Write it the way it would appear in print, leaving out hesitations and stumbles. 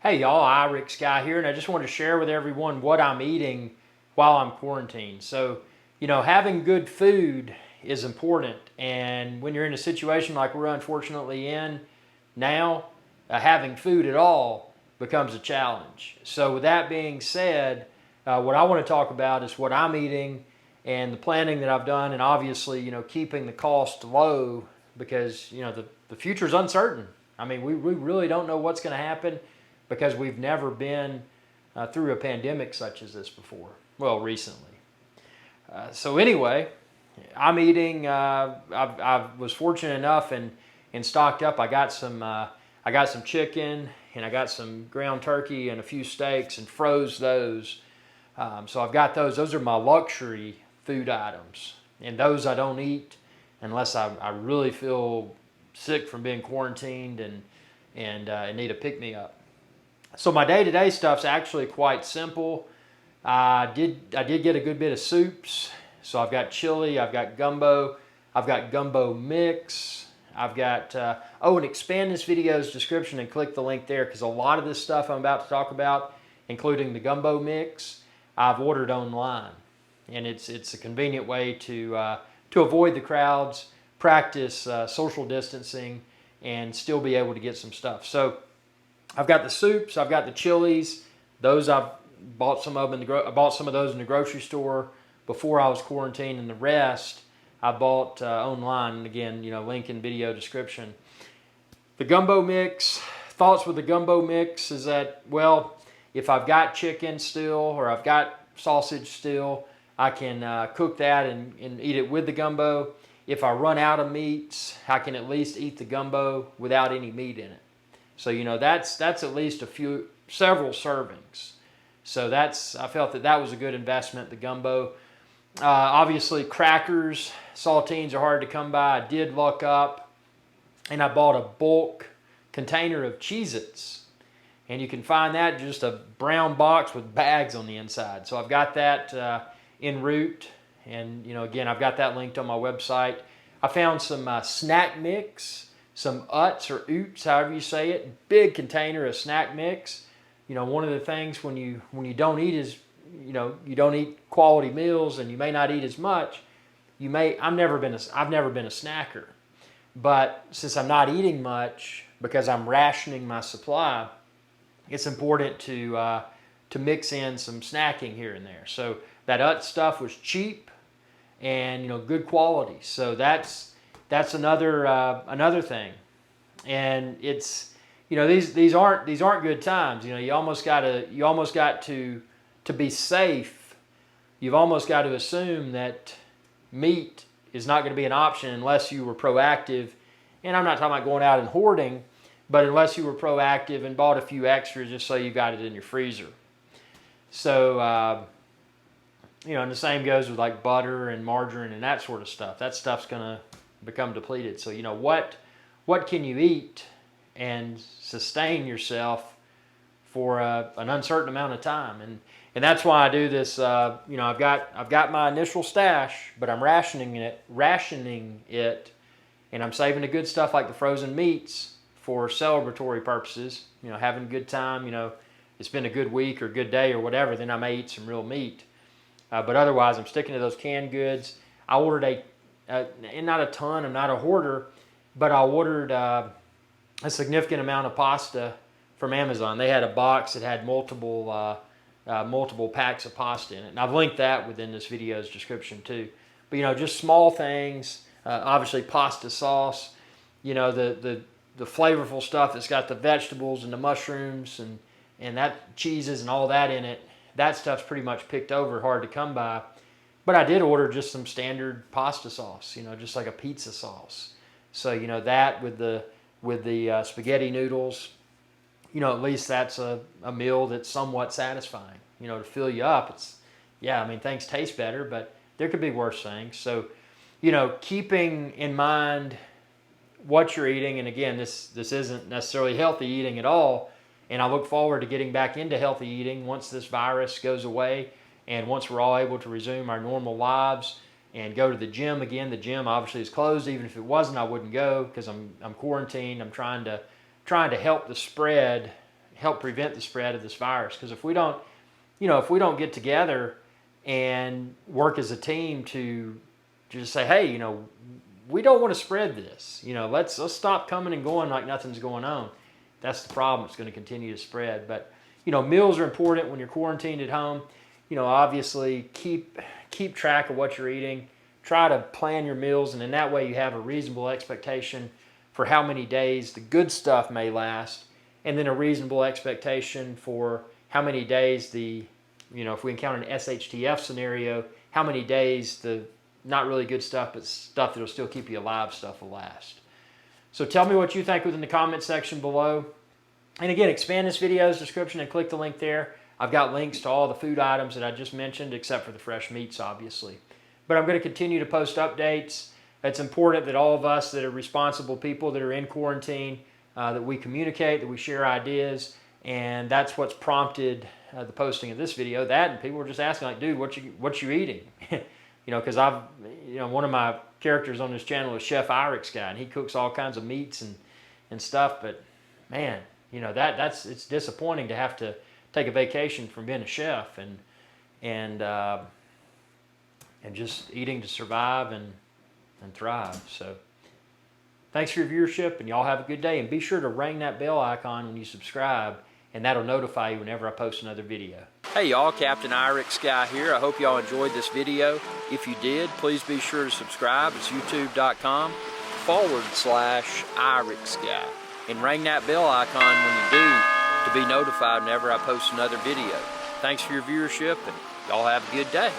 Hey y'all, Irix Guy here, and I just wanted to share with everyone what I'm eating while I'm quarantined. So, having good food is important, and when you're in a situation like we're unfortunately in now, having food at all becomes a challenge. So, with that being said, what I want to talk about is what I'm eating and the planning that I've done, and obviously, keeping the cost low because, the future is uncertain. I mean, we really don't know what's going to happen because we've never been through a pandemic such as this before. Well, recently. So anyway, I'm eating. I was fortunate enough and stocked up. I got some chicken and I got some ground turkey and a few steaks and froze those. So I've got those. Those are my luxury food items, and those I don't eat unless I really feel sick from being quarantined and need a pick me up. So my day-to-day stuff's actually quite simple. I did get a good bit of soups. So I've got chili, I've got gumbo mix, I've got, and expand this video's description and click the link there because a lot of this stuff I'm about to talk about, including the gumbo mix, I've ordered online. And it's a convenient way to avoid the crowds, practice social distancing, and still be able to get some stuff. So I've got the soups, I've got the chilies. Those I've bought some of I bought some of those in the grocery store before I was quarantined, and the rest I bought online. And again, link in video description. The gumbo mix. Thoughts with the gumbo mix is that, well, if I've got chicken still or I've got sausage still, I can cook that and eat it with the gumbo. If I run out of meats, I can at least eat the gumbo without any meat in it. So that's at least several servings. So I felt that was a good investment. The gumbo, obviously crackers, saltines are hard to come by. I did look up, and I bought a bulk container of Cheez-Its, and you can find that just a brown box with bags on the inside. So I've got that en route, and again I've got that linked on my website. I found some snack mix. Some Utz or Oots, however you say it, big container of snack mix. One of the things when you don't eat you don't eat quality meals and you may not eat as much. I've never been a snacker, but since I'm not eating much because I'm rationing my supply, it's important to mix in some snacking here and there. So that Utz stuff was cheap and good quality. So that's another thing, and it's these aren't good times. You almost got to be safe. You've almost got to assume that meat is not going to be an option unless you were proactive. And I'm not talking about going out and hoarding, but unless you were proactive and bought a few extras just so you got it in your freezer. So and the same goes with like butter and margarine and that sort of stuff. That stuff's going to become depleted. So what can you eat and sustain yourself for an uncertain amount of time? And that's why I do this. I've got my initial stash, but I'm rationing it, and I'm saving the good stuff like the frozen meats for celebratory purposes. Having a good time. It's been a good week or good day or whatever. Then I may eat some real meat, but otherwise I'm sticking to those canned goods. I ordered and not a ton. I'm not a hoarder, but I ordered a significant amount of pasta from Amazon. They had a box that had multiple packs of pasta in it, and I've linked that within this video's description too. But just small things. Obviously, pasta sauce. The flavorful stuff that's got the vegetables and the mushrooms and that cheeses and all that in it. That stuff's pretty much picked over, hard to come by. But I did order just some standard pasta sauce, just like a pizza sauce. So that with the spaghetti noodles, at least that's a meal that's somewhat satisfying. To fill you up. Things taste better, but there could be worse things. So, keeping in mind what you're eating, and again, this isn't necessarily healthy eating at all. And I look forward to getting back into healthy eating once this virus goes away. And once we're all able to resume our normal lives and go to the gym again. The gym obviously is closed. Even if it wasn't, I wouldn't go because I'm quarantined. I'm trying to help the spread help prevent the spread of this virus. Because if we don't, if we don't get together and work as a team to just say, hey, we don't want to spread this. Let's stop coming and going like nothing's going on. That's the problem. It's going to continue to spread. But meals are important when you're quarantined at home. Obviously keep track of what you're eating. Try to plan your meals, and in that way you have a reasonable expectation for how many days the good stuff may last, and then a reasonable expectation for how many days if we encounter an SHTF scenario, how many days the not really good stuff, but stuff that'll still keep you alive stuff will last. So tell me what you think within the comment section below. And again, expand this video's description and click the link there. I've got links to all the food items that I just mentioned, except for the fresh meats, obviously. But I'm going to continue to post updates. It's important that all of us that are responsible people that are in quarantine, that we communicate, that we share ideas, and that's what's prompted the posting of this video. That, and people were just asking, like, dude, what you eating? Because one of my characters on this channel is Chef Irix guy, and he cooks all kinds of meats and stuff. But man, it's disappointing to have to take a vacation from being a chef and just eating to survive and thrive. So thanks for your viewership, and y'all have a good day. And be sure to ring that bell icon when you subscribe, and that'll notify you whenever I post another video. Hey y'all, Captain Irix guy here. I hope y'all enjoyed this video. If you did, please be sure to subscribe. It's youtube.com/Irix guy. And ring that bell icon when you do to be notified whenever I post another video. Thanks for your viewership, and y'all have a good day.